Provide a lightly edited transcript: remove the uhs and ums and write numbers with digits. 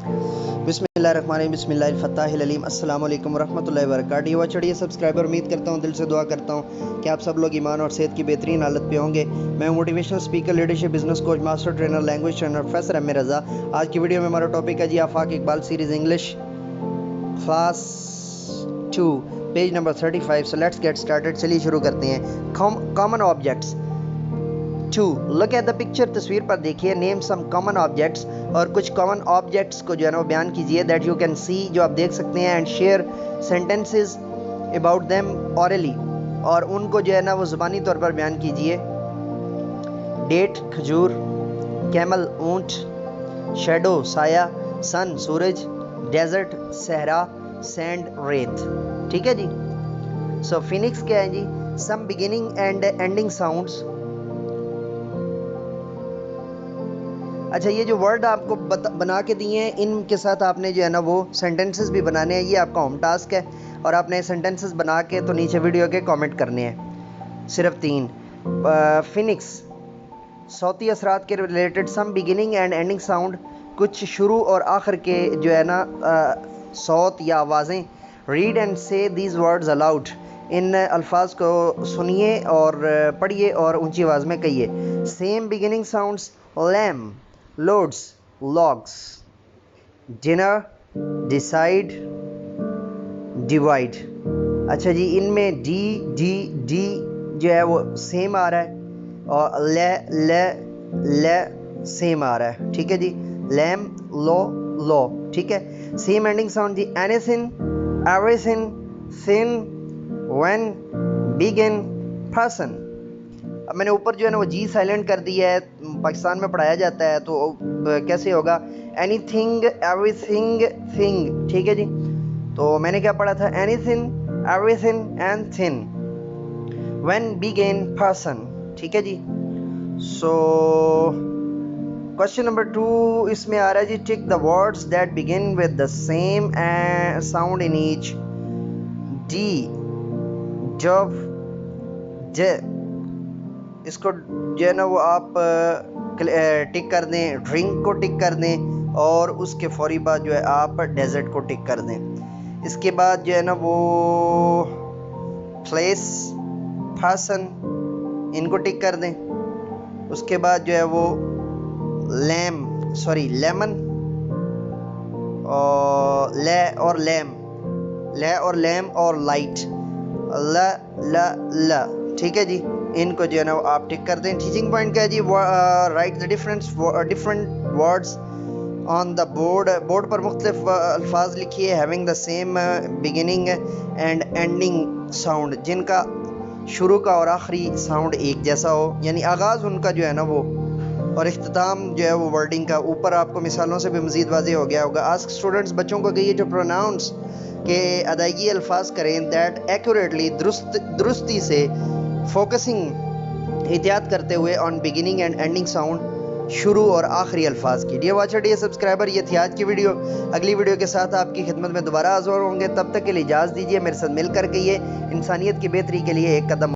बिस्मिल्लाहिर्रहमानिर्रहीम बिस्मिल्लाहिल-फत्ताहिल-अलीम। अस्सलाम वालेकुम वरहमतुल्लाहि वबरकातुहू। युवा चढ़िए सब्सक्राइबर, उम्मीद करता हूँ, दिल से दुआ करता हूँ कि आप सब लोग ईमान और सेहत की बेहतरीन हालत पे होंगे। मैं motivational speaker, leadership, business coach, master trainer, language trainer professor M A Raza. आज की वीडियो में हमारा टॉपिक है जी Afaq Iqbal series English class 2 page number 35। So let's get started. चलिए शुरू करते हैं। Common objects 2, look at the picture. तस्वीर पर देखिए। नेम सम कॉमन ऑब्जेक्ट्स, और कुछ कॉमन ऑब्जेक्ट्स को जो है ना वो बयान कीजिए दैट यू कैन सी, जो आप देख सकते हैं, and share sentences about them hourly, और उनको जो है ना वो ज़ुबानी तौर पर बयान कीजिए। डेट खजूर, कैमल ऊंट, शैडो साया, सन सूरज, डेजर्ट सहरा, सैंड रेत। ठीक है जी। सो फिनिक्स क्या है जी? सम बिगिनिंग एंड एंडिंग साउंड्स। अच्छा, ये जो वर्ड आपको बना के दिए हैं, इनके साथ आपने जो है ना वो सेंटेंसेस भी बनाने हैं। ये आपका होम टास्क है, और आपने सेंटेंसेस बना के तो नीचे वीडियो के कमेंट करने हैं, सिर्फ 3। फिनिक्स, सौती असरात के related. Some beginning and ending sound, कुछ शुरू और आखिर के जो है ना सौत या आवाज़ें। रीड एंड से दीज वर्ड्स अलाउड, इन अल्फाज को सुनिए और पढ़िए और ऊंची आवाज़ में कहिए। Same beginning sounds, lamb, loads, logs, dinner, decide, divide. अच्छा जी, इनमें डी डी डी जो है वो सेम आ रहा है, और ले सेम आ रहा है। ठीक है जी। लैम, लो, लो। ठीक है। सेम एंडिंग साउंड जी, anything, everything, thin, when, begin, person. अब मैंने ऊपर जो है ना वो जी साइलेंट कर दिया है। पाकिस्तान में पढ़ाया जाता है तो कैसे होगा? Anything, everything, thing. ठीक है जी। तो मैंने क्या पढ़ा था? Anything, everything and thin, when, begin, person. ठीक है जी। सो क्वेश्चन नंबर 2 इसमें आ रहा है जी, tick the words that begin with the same sound in each. D, जब, ज। इसको जो है ना वो आप टिक कर दें। ड्रिंक को टिक कर दें, और उसके फौरी बाद जो है आप डेजर्ट को टिक कर दें। इसके बाद जो है ना वो प्लेस, पर्सन, इनको टिक कर दें। उसके बाद जो है वो लेमन, और ले और लैम और लाइट, ल। ठीक है जी। इनको जो है ना आप टिक कर दें। टीचिंग पॉइंट क्या है जी? Write the different words on the board पर मुख्तलिफ अल्फाज लिखिए, having the same beginning and ending sound, जिनका शुरू का और आखिरी साउंड एक जैसा हो, यानी आगाज़ उनका जो है ना वो और इख्तिताम जो है वो वर्डिंग का। ऊपर आपको मिसालों से भी मज़ीद वाज़ेह हो गया होगा। आस्क स्टूडेंट्स, बच्चों को कहिए जो प्रोनाउंस के अदायगी अल्फाज करें, दैट एक्यूरेटली, दुरुस्ती से, फोकसिंग, एहतियात करते हुए, on beginning and ending sound, शुरू और आखिरी अल्फाज की। डियर वॉचर, डियर सब्सक्राइबर, ये थी आज की वीडियो। अगली वीडियो के साथ आपकी खिदमत में दोबारा हाज़िर होंगे। तब तक के लिए इजाज़त दीजिए। मेरे साथ मिलकर कहिए, इंसानियत की बेहतरी के लिए एक कदम